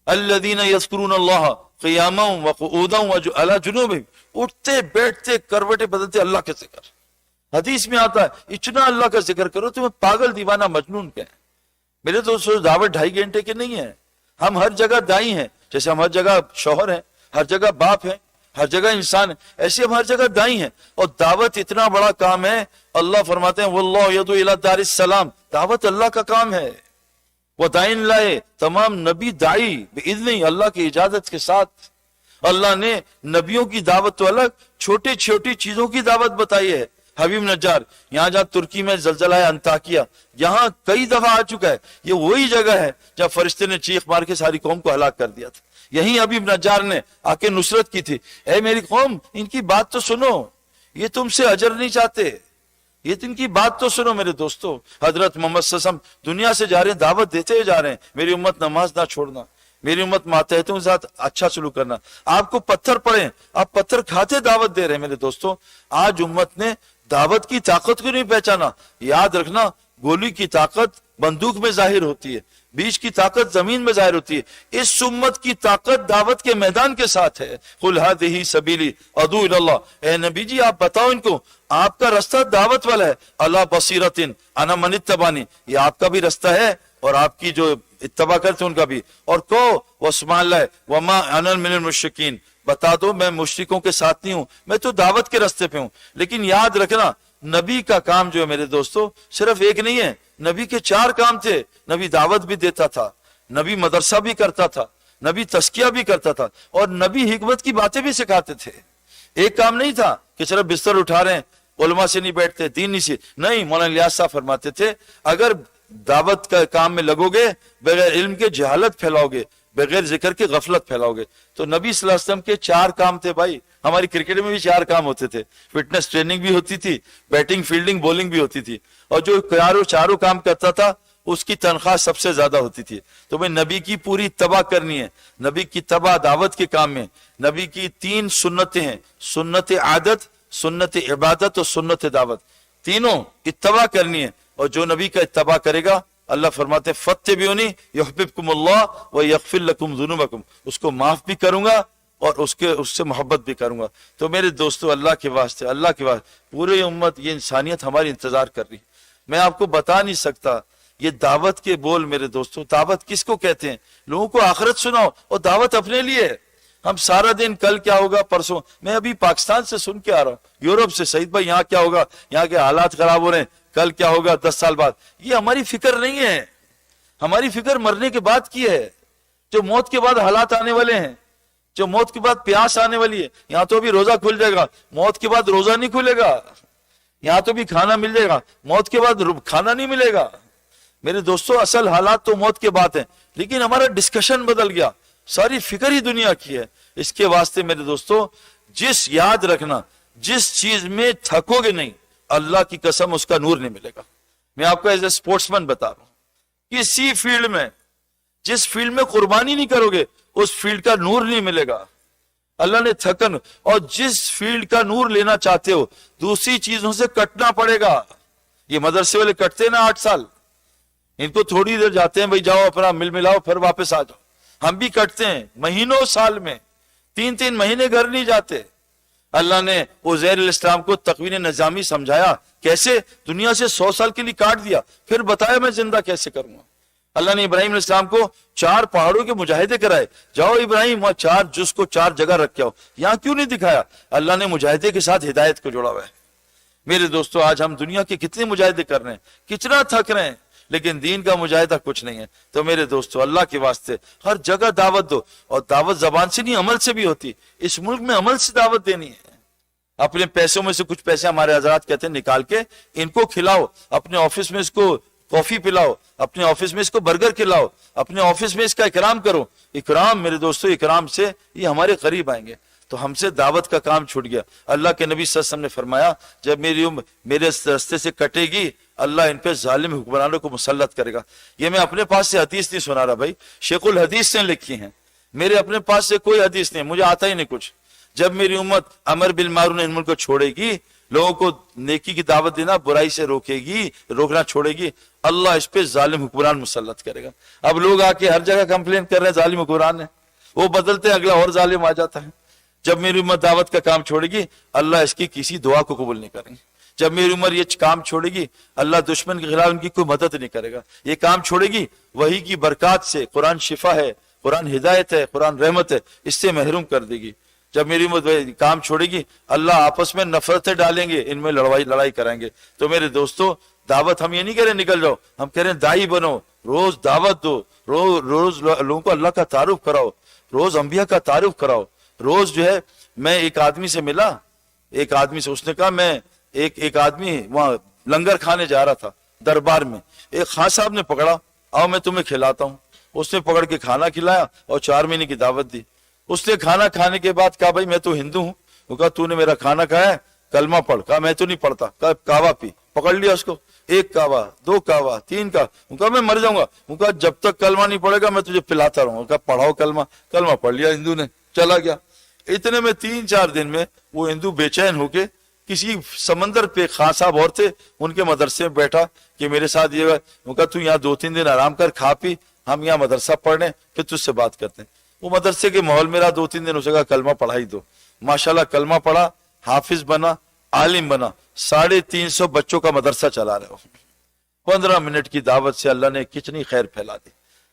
अल्लज़ीन यज़कुरून अल्लाह क़ियामन व क़ुऊदन व अला जुनूबिहिम, उठते बैठते करवटे बदलते अल्लाह का जिक्र। हदीस में आता है इतना अल्लाह का जिक्र करो तुम्हें पागल दीवाना मजनून कहें। मेरे दोस्तों दावत 2.5 घंटे की नहीं है। हम हर जगह दाई हैं, जैसे हम हर जगह शौहर हैं, हर जगह बाप है, हर जगह इंसान है, ऐसे हम हर जगह दाई हैं। और दावत इतना बड़ा काम है, अल्लाह फरमाते हैं वल्लाहु यदू इला दारिस सलाम, दावत अल्लाह का काम है। वो दाइन लाए, तमाम नबी दाई बिइज़्निही, अल्लाह की इजाजत के साथ। अल्लाह ने नबियों की दावत तो अलग, छोटी छोटी चीजों की दावत बताई है। हबीब नज्जार यहाँ जहाँ तुर्की में जलजला है अंताकिया, यहाँ कई दफा आ चुका है। ये वही जगह है जहाँ फरिश्ते ने चीख मार के सारी कौम को हलाक कर दिया था। यही हबीब नज्जार ने आके नुसरत की थी। ऐ मेरी कौम, इनकी बात तो सुनो, ये तुमसे अजर नहीं चाहते, ये इनकी बात तो सुनो। मेरे दोस्तों, हजरत मोहम्मद सल्लल्लाहु अलैहि वसल्लम दुनिया से जा रहे हैं, दावत देते हुए जा रहे हैं, मेरी उम्मत नमाज ना छोड़ना, मेरी उम्मत मातहतों के साथ अच्छा सलूक करना। आपको पत्थर पड़े, आप पत्थर खाते दावत दे रहे हैं। मेरे दोस्तों, आज उम्मत ने दावत की ताकत को नहीं पहचाना। याद रखना, गोली की ताकत बंदूक में जाहिर होती है, बीज की ताकत जमीन में जाहिर होती है। इस उम्मत की ताकत दावत के मैदान के साथ है। कुल हादिही सबीली अदू इल्लाह, ए नबी जी आप बताओ इनको, आपका रास्ता दावत वाला है। अला बसीरतिन अना मन इत्तबानी, ये आपका भी रास्ता है और आपकी जो इत्तबा करते उनका भी। और को वस्माल्लाह वमा अनल मिनल मुश्रिकीन, बता दो मैं मुश्रिकों के साथ नहीं हूं, मैं तो दावत के रास्ते पे हूं। लेकिन याद रखना, नबी का काम जो है मेरे दोस्तों सिर्फ एक नहीं है, नबी के 4 काम थे। नबी दावत भी देता था, नबी मदरसा भी करता था, नबी तस्किया भी करता था, और नबी हिकमत की बातें भी सिखाते थे। एक काम नहीं था कि सिर्फ बिस्तर उठा रहे हैं, उलमा से नहीं बैठते, दीन नहीं से नहीं। मौलाना इलियास साहब फरमाते थे, अगर दावत का काम में लगोगे, बगैर इल्म के जहालत फैलाओगे, बगैर जिक्र के गफलत फैलाओगे। तो नबी सल्लल्लाहु अलैहि वसल्लम के 4 काम थे भाई। हमारी क्रिकेट में भी 4 काम होते थे, फिटनेस ट्रेनिंग भी होती थी, बैटिंग फील्डिंग बॉलिंग भी होती थी, और जो चारों काम करता था उसकी तनख्वाह सबसे ज्यादा होती थी। तो भाई नबी की पूरी तबाह करनी है, नबी की तबाह दावत के काम में। नबी की 3 सुन्नतें हैं, सुन्नत आदत, सुन्नत इबादत और सुन्नत दावत, तीनों इत्तबा करनी है। और जो नबी का इत्तबा करेगा, अल्लाह फरमाते फत्तबिऊनी युहिब्बुकुमुल्लाह व यगफिर लकुम ज़ुनूबकुम, उसको माफ भी करूंगा और उससे मोहब्बत भी करूंगा। तो मेरे दोस्तों, अल्लाह के वास्ते, अल्लाह के वास्ते, पूरी उम्मत, ये इंसानियत हमारी इंतजार कर रही। मैं आपको बता नहीं सकता ये दावत के बोल। मेरे दोस्तों, दावत किसको कहते हैं? लोगों को आखिरत सुनाओ, और दावत अपने लिए। हम सारा दिन कल क्या होगा, परसों, मैं अभी पाकिस्तान से सुन के आ रहा हूँ, यूरोप से, सईद भाई यहाँ क्या होगा, यहाँ के हालात खराब हो रहे हैं, कल क्या होगा 10 साल बाद। ये हमारी फिक्र नहीं है, हमारी फिक्र मरने के बाद की है, जो मौत के बाद हालात आने वाले हैं, जो मौत के बाद प्यास आने वाली है। यहाँ तो अभी रोजा खुल जाएगा, मौत के बाद रोजा नहीं खुलेगा। यहाँ तो भी खाना मिल जाएगा, मौत के बाद खाना नहीं मिलेगा। मेरे दोस्तों, असल हालात तो मौत के बाद है, लेकिन हमारा डिस्कशन बदल गया, सारी फिक्र ही दुनिया की है। इसके वास्ते मेरे दोस्तों, याद रखना, जिस चीज में थकोगे नहीं, अल्लाह की कसम उसका नूर नहीं मिलेगा। मैं आपको एज ए स्पोर्ट्समैन बता रहा हूं, किसी फील्ड में, जिस फील्ड में कुर्बानी नहीं करोगे, उस फील्ड का नूर नहीं मिलेगा। अल्लाह ने थकन, और जिस फील्ड का नूर लेना चाहते हो, दूसरी चीजों से कटना पड़ेगा। ये मदरसे वाले कटते ना 8 साल, इनको थोड़ी देर जाते हैं, भाई जाओ अपना मिल मिलाओ फिर वापस आ जाओ। हम भी कटते हैं महीनों, साल में 3-3 महीने घर नहीं जाते। अल्लाह ने उज़ैर अलैहिस्सलाम को तकवीन निजामी समझाया, कैसे दुनिया से 100 साल के लिए काट दिया, फिर बताया मैं जिंदा कैसे करूंगा। अल्लाह ने इब्राहिम अलैहिस्सलाम को 4 पहाड़ों के मुजाहिदे कराए, जाओ इब्राहिम वहां 4 जुज को 4 जगह रख के आओ। यहां क्यों नहीं दिखाया? अल्लाह ने मुजाहिदे के साथ हिदायत को जोड़ा हुआ है। मेरे दोस्तों, आज हम दुनिया के कितने मुजाहिदे कर रहे हैं, कितना थक रहे हैं, लेकिन दीन का मुजाहिदा कुछ नहीं है। तो मेरे दोस्तों, अल्लाह के वास्ते हर जगह दावत दो, और दावत जबान से नहीं अमल से भी होती। इस मुल्क में अमल से दावत देनी है। अपने पैसों में से कुछ पैसे हमारे हजरात कहते हैं निकाल के इनको खिलाओ, अपने ऑफिस में इसको कॉफी पिलाओ, अपने ऑफिस में इसको बर्गर खिलाओ, अपने ऑफिस में इसका इकराम करो। इकराम मेरे दोस्तों, इकराम से ये हमारे करीब आएंगे। तो हमसे दावत का काम छूट गया। अल्लाह के नबी सल्लल्लाहु अलैहि वसल्लम ने फरमाया, जब मेरी उम्र मेरे रास्ते से कटेगी, अल्लाह इन पे जालिम हुक्मरानों को मुसल्लत करेगा। ये मैं अपने पास से हदीस नहीं सुना रहा भाई, शेखुल हदीस ने लिखी है, मेरे अपने पास से कोई हदीस नहीं, मुझे आता ही नहीं कुछ। जब मेरी उम्मत अमर बिल मारूफ नही अनिल मुनकर को छोड़ेगी, लोगों को नेकी की दावत देना, बुराई से रोकना छोड़ेगी, अल्लाह इस पे जालिम हुक्मरान मुसल्लत करेगा। अब लोग आके हर जगह कंप्लेन कर रहे हैं जालिम हुक्मरान है, वो बदलते अगला और जालिम आ जाता है। जब मेरी उम्र दावत का काम छोड़ेगी, अल्लाह इसकी किसी दुआ को कबूल नहीं करेंगे। जब मेरी उम्र ये काम छोड़ेगी, अल्लाह दुश्मन के खिलाफ उनकी कोई मदद नहीं करेगा। ये काम छोड़ेगी, वही की बरकत से, कुरान शिफा है, कुरान हिदायत है, कुरान रहमत है, इससे महरूम कर देगी। जब मेरी उम्र काम छोड़ेगी, अल्लाह आपस में नफरतें डालेंगे, इनमें लड़ाई कराएंगे। तो मेरे दोस्तों, दावत हम ये नहीं कह रहे निकल जाओ, हम कह रहे हैं दाई बनो, रोज दावत दो, रोज लोगों को अल्लाह का तारुफ कराओ, रोज अंबिया का तारुफ कराओ। रोज जो है, मैं एक आदमी से मिला, एक आदमी से, उसने कहा मैं एक आदमी वहां लंगर खाने जा रहा था दरबार में, एक खान साहब ने पकड़ा, आओ मैं तुम्हें खिलाता हूँ। उसने पकड़ के खाना खिलाया और 4 महीने की दावत दी। उसने खाना खाने के बाद कहा भाई मैं तो हिंदू हूँ। वो कहा तूने मेरा खाना खाया, कलमा पढ़। कहा मैं तो नहीं पढ़ता। कहा कावा पी। पकड़ लिया उसको, 1 कावा, 2 कावा, 3 का। उनका मैं मर जाऊंगा। उनका जब तक कलमा नहीं पड़ेगा मैं तुझे पिलाता रहूंगा। कहा पढ़ाओ कलमा। कलमा पढ़ लिया हिंदू ने, चला गया। इतने में 3-4 दिन में वो हिंदू बेचैन होके किसी समंदर पे खान साहब और थे, उनके मदरसे में बैठा कि मेरे साथ ये। उनका तू यहाँ 2-3 दिन आराम कर, खा पी, हम यहाँ मदरसा पढ़ने, फिर तुझसे बात करते हैं। वो मदरसे के माहौल में रहा 2-3 दिन, उसे कहा कलमा पढ़ाई दो। माशाल्लाह कलमा पढ़ा, हाफिज बना, आलिम बना, 350 बच्चों का मदरसा चला रहे हो। 15 मिनट की दावत से अल्लाह ने कितनी खैर फैला दी।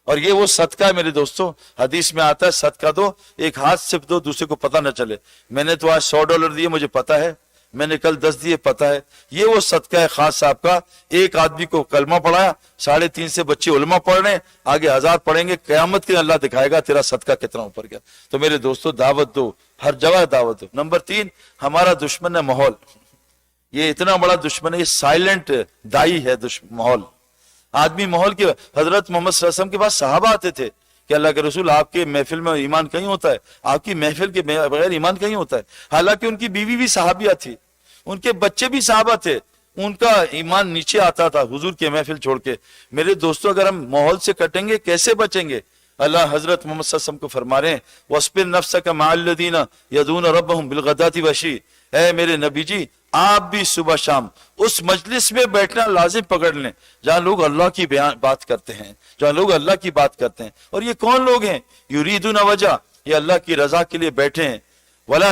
और ये वो सदका है मेरे दोस्तों, हदीस में आता है सदका दो, एक हाथ से दो, दूसरे को पता न चले। मैंने तो आज $100 दिए, मुझे पता है, मैंने कल 10 दिए, पता है। ये वो सदका है खास साहब का। एक आदमी को कलमा पढ़ाया, 350 से बच्चे उलमा पढ़ रहे हैं, आगे 1000 पढ़ेंगे। कयामत के अल्लाह दिखाएगा तेरा सदका कितना ऊपर गया। तो मेरे दोस्तों, दावत दो, हर जगह दावत दो। नंबर 3, हमारा दुश्मन है माहौल। ये इतना बड़ा दुश्मन है, ये साइलेंट दाई है माहौल। आदमी माहौल के, हजरत मोहम्मद सल्लल्लाहु अलैहि वसल्लम के पास सहाबा आते थे कि अल्लाह के रसूल आपके महफिल में ईमान कहीं होता है, आपकी महफिल के बगैर ईमान कहीं होता है। हालांकि उनकी बीवी भी सहाबिया थी, उनके बच्चे भी सहाबा थे, उनका ईमान नीचे आता था हुजूर के महफिल छोड़ के। मेरे दोस्तों, अगर हम माहौल से कटेंगे कैसे बचेंगे? अल्लाह हजरत मोहम्मद सल्लल्लाहु अलैहि वसल्लम को फरमा रहे हैं, वस्बिर नफ्सका मअल्लज़ीना यदून रब्बहुम बिलगदाति वशी। ऐ मेरे नबी जी, आप भी सुबह शाम उस मजलिस में बैठना लाजिम पकड़ लें जहां लोग अल्लाह की बात करते हैं, जहां लोग अल्लाह की बात करते हैं। और ये कौन लोग हैं? युरीदुन वजह, ये अल्लाह की रजा के लिए बैठे हैं। वला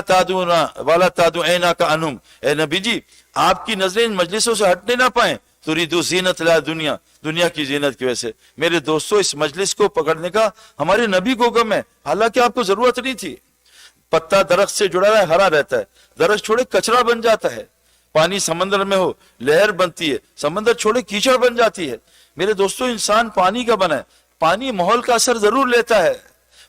तादु ऐना का अनुम, ए नबी जी आपकी नजरें इन मजलिसों से हटने ना पाए। तुरीदु ज़ीनत ला दुनिया, दुनिया की जीनत की वजह से। मेरे दोस्तों, इस मजलिस को पकड़ने का हमारे नबी को हुक्म है, हालांकि आपको जरूरत नहीं थी। पत्ता दरख्त से जुड़ा है, हरा रहता है, दरख्त छोड़े कचरा बन जाता है। पानी समंदर में हो, लहर बनती है, समंदर छोड़े कीचड़ बन जाती है। मेरे दोस्तों, इंसान पानी का बना है, पानी माहौल का असर जरूर लेता है।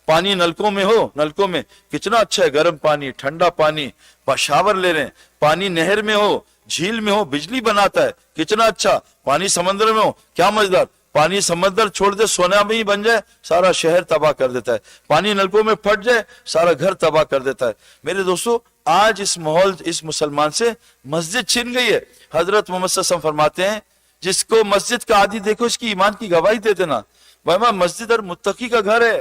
पानी नलकों में हो, नलकों में कितना अच्छा है, गर्म पानी, ठंडा पानी, शावर ले रहे हैं। पानी नहर में हो, झील में हो, बिजली बनाता है, कितना अच्छा। पानी समंदर में हो, क्या मजेदार। पानी समंदर छोड़ दे, सोना में ही बन जाए, सारा शहर तबाह कर देता है। पानी नलकों में फट जाए, सारा घर तबाह कर देता है। मेरे दोस्तों, आज इस माहौल, इस मुसलमान से मस्जिद छिन गई है। हजरत मोहम्मद सल्लल्लाहु अलैहि वसल्लम फरमाते हैं, जिसको मस्जिद का आदि देखो, इसकी ईमान की गवाही दे देना। वह मस्जिद और मुत्तकी का घर है।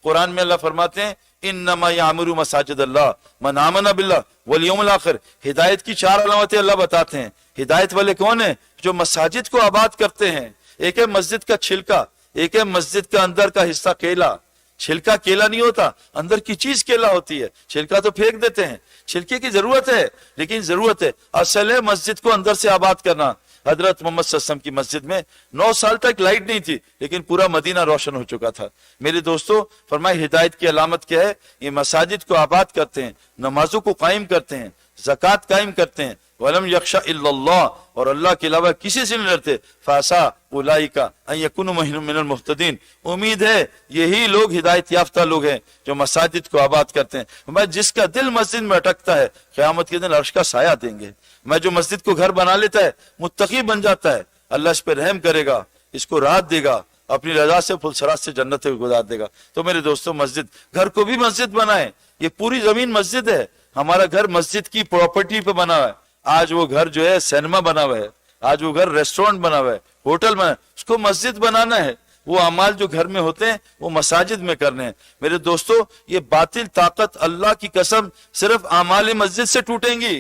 कुरान में अल्लाह फरमाते हैं, इन्नमा यामुरु मसाजिद अल्लाह मन आमना बिल्लाह वल यौमिल आखिर। हिदायत की 4 अलामतें अल्लाह बताते हैं। हिदायत वाले कौन है? जो मसाजिद को आबाद करते हैं। एक है मस्जिद का छिलका, एक है मस्जिद का अंदर का हिस्सा केला। छिलका केला नहीं होता, अंदर की चीज केला होती है। छिलका तो फेंक देते हैं, छिलके की जरूरत है, लेकिन जरूरत है असल है मस्जिद को अंदर से आबाद करना। हजरत मोहम्मद सल्लल्लाहु अलैहि वसल्लम की मस्जिद में 9 साल तक लाइट नहीं थी, लेकिन पूरा मदीना रोशन हो चुका था। मेरे दोस्तों, फरमाए हिदायत की अलामत क्या है? ये मसाजिद को आबाद करते हैं, नमाजों को कायम करते हैं, ज़कात कायम करते हैं। वलम यख्शा इल्लल्लाह, और अल्लाह के अलावा किसी से नहीं डरते। फासा उलाइका अन यकुनु मिनल मुहतदीन, उम्मीद है यही लोग हिदायत याफ्ता लोग हैं जो मसाजिद को आबाद करते हैं। मैं जिसका दिल मस्जिद में अटकता है, क़यामत के दिन अर्श का साया देंगे। मैं जो मस्जिद को घर बना लेता है, मुत्तकी बन जाता है, अल्लाह इस पर रहम करेगा, इसको राहत देगा, अपनी रजा से फुलसरात से जन्नत गुजार देगा। तो मेरे दोस्तों, मस्जिद, घर को भी मस्जिद बनाए। ये पूरी जमीन मस्जिद है। हमारा घर मस्जिद की प्रॉपर्टी पे बना है। आज वो घर जो है सिनेमा बना हुआ है, आज वो घर रेस्टोरेंट बना हुआ है, होटल बना है, उसको मस्जिद बनाना है। वो अमाल जो घर में होते हैं वो मसाजिद में करने हैं। मेरे दोस्तों, ये बातिल ताकत, अल्लाह की कसम, सिर्फ अमाल मस्जिद से टूटेंगी।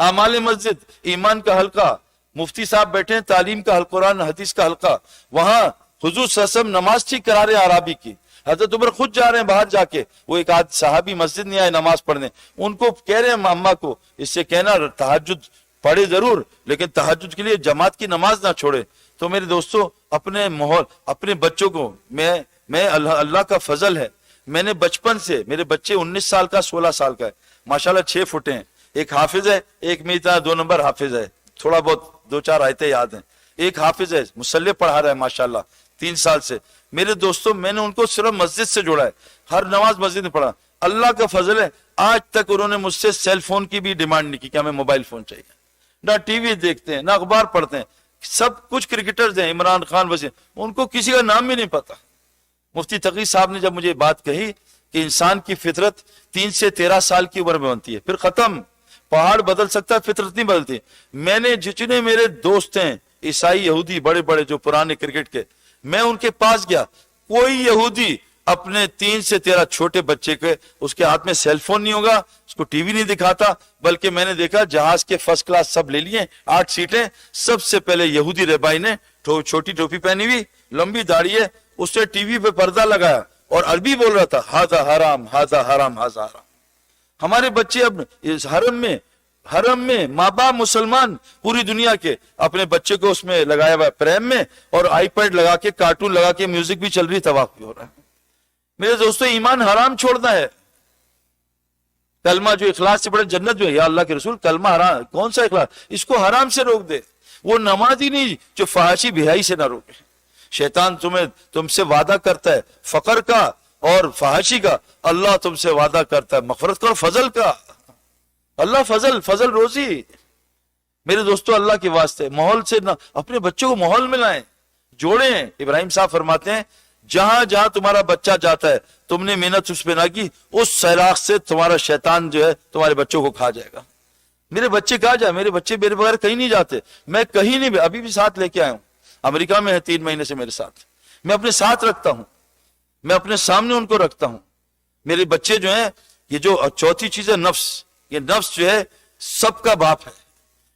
आमाल मस्जिद, ईमान का हल्का, मुफ्ती साहब बैठे हैं, तालीम का कुरान हदीस का हल्का, वहां हुजूर सल्लल्लाहु अलैहि वसल्लम नमाज ठीक करा रहे हैं आराबी की, हजरत उमर खुद जा रहे हैं बाहर जाके, वो एक आध साहबी मस्जिद नहीं आए नमाज पढ़ने, उनको कह रहे हैं अम्मा को, इससे कहना तहज्जुद पढ़े जरूर लेकिन तहज्जुद के लिए जमात की नमाज ना छोड़े। तो मेरे दोस्तों, अपने माहौल, अपने बच्चों को मैं अल्लाह का फजल है, मैंने बचपन से, मेरे बच्चे 19 साल का 16 साल का है, माशाल्लाह 6 फुट हैं, एक हाफिज है, एक मेरी तरह 2 नंबर हाफिज है, थोड़ा बहुत 2-4 आयतें याद हैं, एक हाफिज है मुसल्ले पढ़ा रहा है माशाल्लाह 3 साल से। मेरे दोस्तों, मैंने उनको सिर्फ मस्जिद से जोड़ा है, हर नमाज मस्जिद में पढ़ा, अल्लाह का फजल है, आज तक उन्होंने मुझसे सेल फोन की भी डिमांड नहीं की कि हमें मोबाइल फोन चाहिए, ना टीवी देखते हैं ना अखबार पढ़ते हैं, सब कुछ क्रिकेटर्स हैं, इमरान खान वसीम, उनको किसी का नाम भी नहीं पता। मुफ्ती तकी साहब ने जब मुझे बात कही कि इंसान की फितरत 3 से 13 साल की उम्र में बनती है, फिर खत्म, पहाड़ बदल सकता है, फितरत नहीं बदलती। मैंने जितने मेरे दोस्त हैं ईसाई यहूदी बड़े बड़े जो पुराने क्रिकेट के, मैं उनके पास गया, कोई यहूदी अपने 3 से 13 छोटे बच्चे के, उसके हाथ में सेलफोन नहीं होगा, उसको टीवी नहीं दिखाता, बल्कि मैंने देखा जहाज के फर्स्ट क्लास सब ले लिए, 8 सीटें, सबसे पहले यहूदी रेबाई ने छोटी टोपी पहनी हुई, लंबी दाढ़ी है, उसने टीवी पे पर्दा लगाया और अरबी बोल रहा था, हाजा हराम हाजा हराम हाजा हराम। हमारे बच्चे अब इस हरम में माँ बाप मुसलमान पूरी दुनिया के अपने बच्चे को उसमें लगाया हुआ प्रेम में, और आईपैड लगा के, कार्टून लगा के, म्यूजिक भी चल रही, तवाफ भी हो रहा है। मेरे दोस्तों, ईमान हराम छोड़ना है, कलमा जो इखलास से पढ़े जन्नत जो है, या अल्लाह के रसूल, कलमा हराम, कौन सा इखलास, इसको हराम से रोक दे। वो नमाज ही नहीं जो फहाशी बिहाई से ना रोके। शैतान तुमसे वादा करता है फकर का और फहाशी का, अल्लाह तुमसे वादा करता है मगफरत का और फजल का। अल्लाह फजल रोजी। मेरे दोस्तों, अल्लाह के वास्ते माहौल से ना, अपने बच्चों को माहौल में लाएं, जोड़ें। इब्राहिम साहब फरमाते हैं, जहां जहां तुम्हारा बच्चा जाता है, तुमने मेहनत उस पे ना की, उस सैराख से तुम्हारा शैतान जो है तुम्हारे बच्चों को खा जाएगा। मेरे बच्चे कहा जाए, मेरे बच्चे मेरे बगैर कहीं नहीं जाते, मैं कहीं नहीं, अभी भी साथ लेके आया हूं, अमेरिका में है 3 महीने से मेरे साथ, मैं अपने साथ रखता हूं, मैं अपने सामने उनको रखता हूं। मेरे बच्चे जो हैं, ये जो चौथी चीज है नफ्स, ये नफ्स जो है सबका बाप है,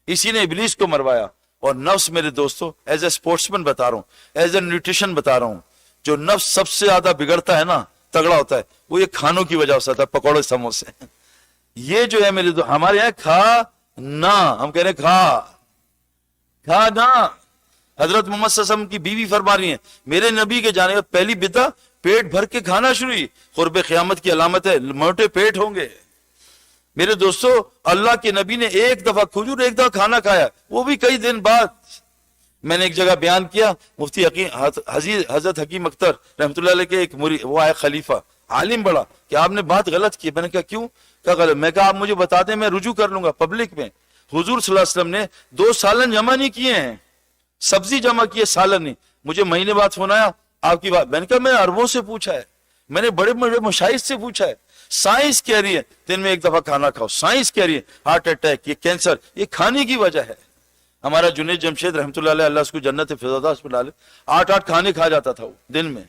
इसी ने इब्लीस को मरवाया। और नफ्स मेरे दोस्तों, एज ए स्पोर्ट्समैन बता रहा हूं, एज ए न्यूट्रिशन बता रहा हूं, जो नफ्स सबसे ज्यादा बिगड़ता है ना, तगड़ा होता है, वो ये खानों की वजह से होता है, पकौड़े समोसे। ये जो है मेरे दोस्त, हमारे यहाँ खा ना, हम कह रहे खा ना। हजरत मोहम्मद सल्लल्लाहु अलैहि वसल्लम की बीवी फरमा रही है, मेरे नबी के जाने पर पहली बिदा पेट भर के खाना शुरू हुई, कुर्बे क़यामत की अलामत है, मोटे पेट होंगे। मेरे दोस्तों, अल्लाह के नबी ने एक दफा खजूर, एक दफा खाना खाया, वो भी कई दिन बाद। मैंने एक जगह बयान किया, मुफ्ती हजरत हकीम अख्तर रहमतुल्लाह अलैह के एक वो आया खलीफा, आलिम बड़ा, कि आपने बात गलत की। मैंने कहा क्यों? क्या गलत? मैं कहा आप मुझे बता दें, मैं रुजू कर लूंगा पब्लिक में। हुजूर सल्लल्लाहु अलैहि वसल्लम ने 2 सालन जमा नहीं किए हैं, सब्जी जमा किए, सालन नहीं। मुझे महीने बाद फोन आया, आपकी बात, मैंने कहा मैं अरबों से पूछा है, मैंने बड़े बड़े मुशाइख से पूछा है, साइंस कह रही है दिन में 1 दफा खाना खाओ, साइंस कह रही है हार्ट अटैक, ये कैंसर, ये खाने की वजह है। हमारा जुनैद जमशेद रहमतुल्लाह अलैह, अल्लाह उसको जन्नत फिरदौस में डाले, 8-8 खाने खा जाता था वो दिन में,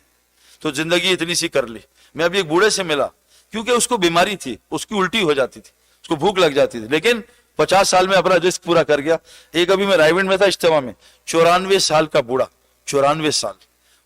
तो जिंदगी इतनी सी कर ली। मैं अभी एक बूढ़े से मिला, क्योंकि उसको बीमारी थी, उसकी उल्टी हो जाती थी, उसको भूख लग जाती थी, लेकिन 50 साल में अपना रिस्क पूरा कर गया। एक अभी मैं रायगढ़ में था इज्तिमा में, 94 साल का बूढ़ा, 94 साल,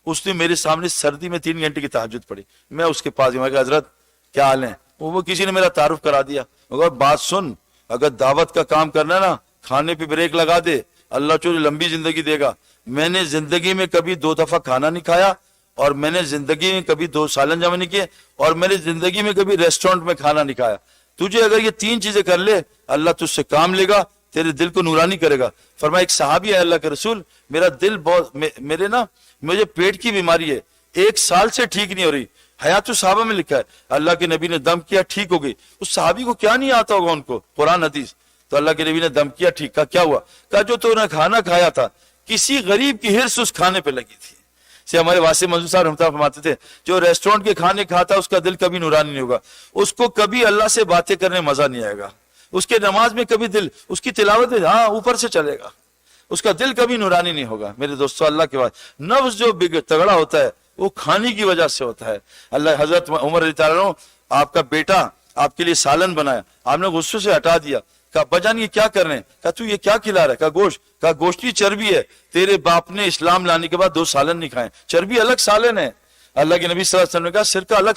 उसने मेरे सामने सर्दी में 3 घंटे की तहज्जुद पढ़ी। मैं उसके पास गया, हजरत क्या हाल है? वो किसी ने मेरा तारुफ करा दिया, मगर बात सुन, अगर दावत का काम करना है ना, खाने पे ब्रेक लगा दे, अल्लाह तुझे लंबी जिंदगी देगा। मैंने जिंदगी में कभी 2 दफा खाना नहीं खाया, और मैंने जिंदगी में कभी 2 सालन जमा नहीं किए, और मैंने जिंदगी में कभी रेस्टोरेंट में खाना नहीं खाया। तुझे अगर ये 3 चीजें कर ले, अल्लाह तुझसे काम लेगा, तेरे दिल को नूरानी करेगा। फरमाया, एक सहाबी है अल्लाह के रसूल, मेरा दिल बहुत, मुझे पेट की बीमारी है, 1 साल से ठीक नहीं हो रही। हयातुस सहाबा में लिखा है, अल्लाह के नबी ने दम किया, ठीक हो गई। उस सहाबी को क्या नहीं आता होगा उनको कुरान हदीस, तो अल्लाह के नबी ने दम किया, ठीक का क्या हुआ? कहा जो तूने खाना खाया था, किसी गरीब की हिर्स उस खाने पे लगी थी। से हमारे वासे मंजूर साहब रहमतुल्लाह फरमाते थे, जो रेस्टोरेंट के खाने खाता उसका दिल कभी नूरानी नहीं होगा, उसको कभी अल्लाह से बातें करने मजा नहीं आएगा, उसके नमाज में कभी दिल, उसकी तिलावत में हाँ ऊपर से चलेगा, उसका दिल कभी नूरानी नहीं होगा। मेरे दोस्तों, अल्लाह के बाद नफ्स जो तगड़ा होता है वो खाने की वजह से होता है। अल्लाह, हजरत उमर रज़ियल्लाहु अन्हु, आपका बेटा आपके लिए सालन बनाया, आपने गुस्से से हटा दिया, کہا بجان یہ کیا کر رہے ہیں؟ کہا تو یہ کیا کھلا رہا ہے؟ کہا گوشت. کہا گوشتی چربی ہے. تیرے باپ نے اسلام لانے کے بعد 2 سالن نہیں کھائے. چربی الگ، سالن ہے. اللہ کے نبی صلی اللہ علیہ وسلم نے کہا سرکہ الگ